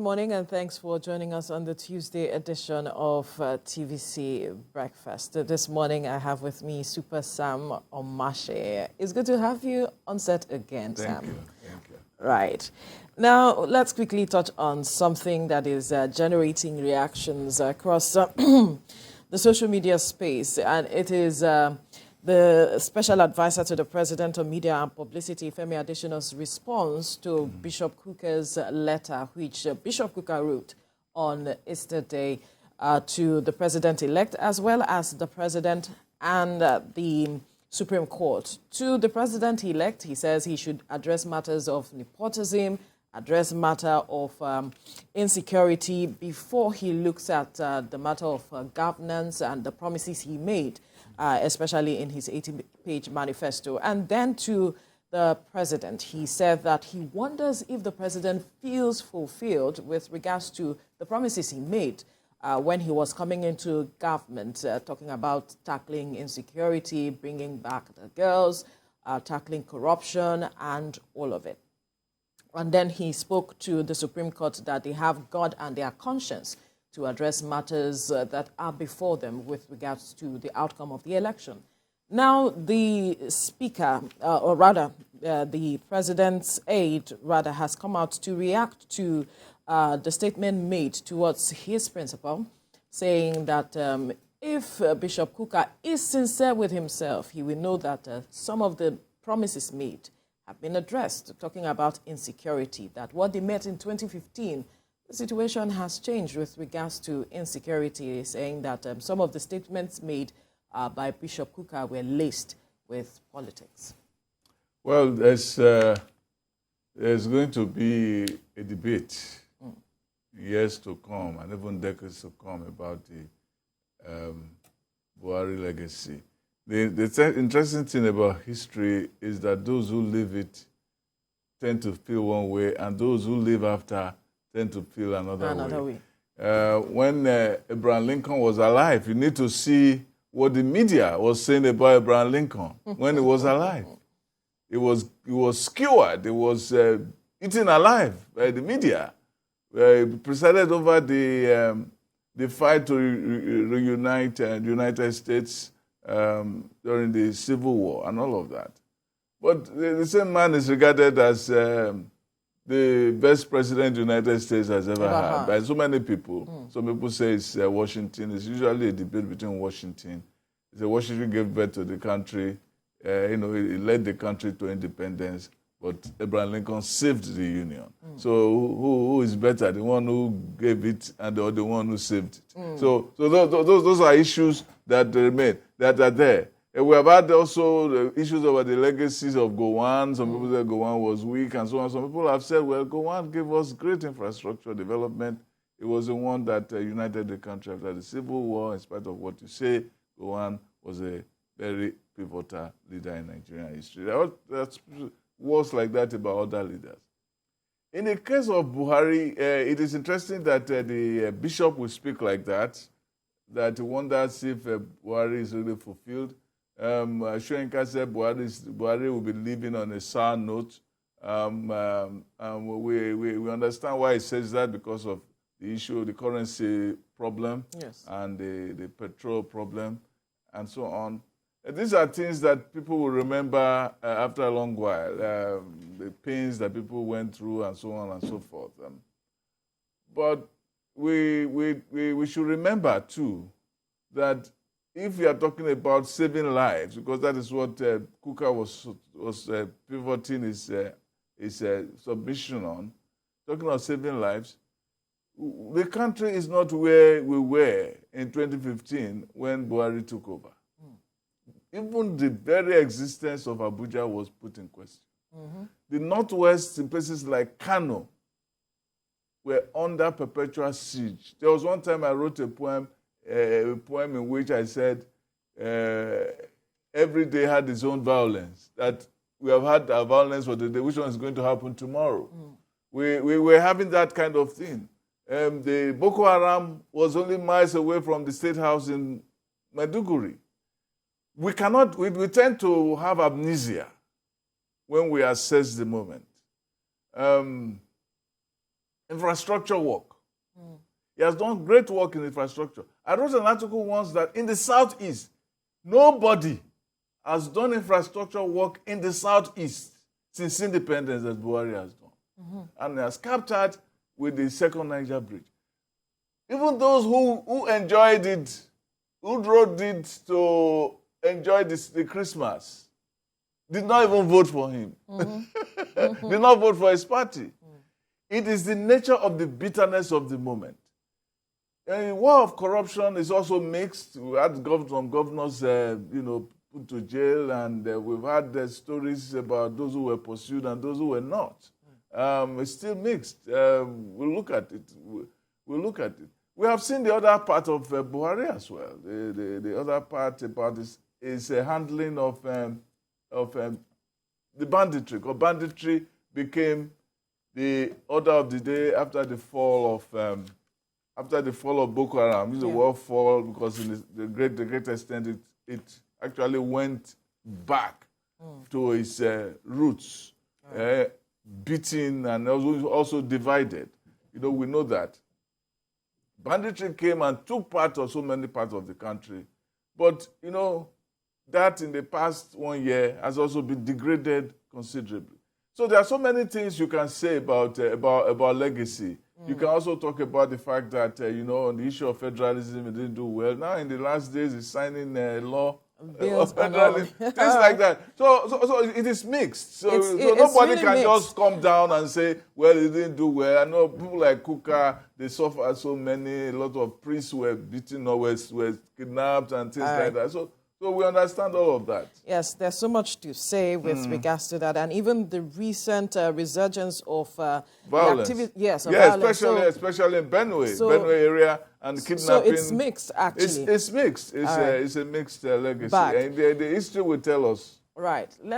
morning and thanks for joining us on the Tuesday edition of TVC Breakfast. This morning I have with me Super Sam Omatseye. It's good to have you on set again, Sam. Thank you. Right. Now, let's quickly touch on something that is generating reactions across the social media space, and it is the special advisor to the President on Media and Publicity, Femi Adesina's response to Bishop Kukah's letter, which Bishop Kukah wrote on Easter Day to the President-elect, as well as the President and the Supreme Court. To the President-elect, he says he should address matters of nepotism, address matter of insecurity before he looks at the matter of governance and the promises he made, especially in his 80-page manifesto. And then to the president, he said that he wonders if the president feels fulfilled with regards to the promises he made when he was coming into government, talking about tackling insecurity, bringing back the girls, tackling corruption, and all of it. And then he spoke to the Supreme Court that they have God and their conscience to address matters that are before them with regards to the outcome of the election. Now, the speaker, or rather, the president's aide, rather, has come out to react to the statement made towards his principal, saying that if Bishop Kukah is sincere with himself, he will know that some of the promises made have been addressed, talking about insecurity, that what they met in 2015, the situation has changed with regards to insecurity, saying that some of the statements made by Bishop Kukah were laced with politics. Well, there's going to be a debate years to come and even decades to come about the Buhari legacy. The interesting thing about history is that those who live it tend to feel one way, and those who live after tend to feel another way. When Abraham Lincoln was alive, you need to see what the media was saying about Abraham Lincoln when he was alive. He was skewered. He was eaten alive by the media. He presided over the fight to reunite the United States during the Civil War and all of that. But the same man is regarded as the best president the United States has ever had by so many people. Some people say it's Washington. It's usually a debate between Washington. It's Washington gave birth to the country. He led the country to independence. But Abraham Lincoln saved the Union. So who is better, the one who gave it and the one who saved it? So those are issues that remain, that are there. And we have had also the issues over the legacies of Gowon. Some people say Gowon was weak and so on. Some people have said, well, Gowon gave us great infrastructure development. It was the one that united the country after the Civil War. In spite of what you say, Gowon was a very pivotal leader in Nigerian history. That's words like that about other leaders. In the case of Buhari, it is interesting that the bishop will speak like that he wonders if Buhari is really fulfilled. Shoyinka said Buhari will be living on a sour note. We understand why he says that, because of the issue of the currency problem, yes, and the petrol problem and so on. These are things that people will remember after a long while, the pains that people went through and so on and so forth. But we should remember, too, that if we are talking about saving lives, because that is what Kukah was pivoting his submission on, talking about saving lives, the country is not where we were in 2015 when Buhari took over. Even the very existence of Abuja was put in question. The Northwest, in places like Kano, were under perpetual siege. There was one time I wrote a poem in which I said, every day had its own violence, that we have had our violence for the day, which one is going to happen tomorrow? We were having that kind of thing. The Boko Haram was only miles away from the State House in Maiduguri. We tend to have amnesia when we assess the moment. infrastructure work. He has done great work in infrastructure. I wrote an article once that in the Southeast, nobody has done infrastructure work in the Southeast since independence as Buhari has done. And he has captured with the second Niger Bridge. Even those who enjoyed it, who wrote it to enjoy the Christmas, did not even vote for him. Did not vote for his party. It is the nature of the bitterness of the moment. The war of corruption is also mixed. We had some governors, put to jail, and we've had stories about those who were pursued and those who were not. It's still mixed. We'll look at it. We'll look at it. We have seen the other part of Buhari as well. The other part about this is handling of the banditry. Because banditry became the order of the day after the fall of Boko Haram. It's a war fall because in the great extent it actually went back to its roots, beaten and also divided. We know that. Banditry came and took part of so many parts of the country. But, that in the past 1 year has also been degraded considerably. So there are so many things you can say about legacy. You can also talk about the fact that, on the issue of federalism, it didn't do well. Now, in the last days, it's signing a law of federalism, things like that. So it is mixed. So nobody really can just come down and say, well, it didn't do well. I know people like Kukah, they suffered so many. A lot of priests were beaten or were kidnapped and things like that. So we understand all of that. Yes, there's so much to say with regards to that, and even the recent resurgence of violence. Violence. Especially in Benue area, and kidnapping. So it's mixed, actually. It's mixed. It's a mixed legacy, and the history will tell us. Right.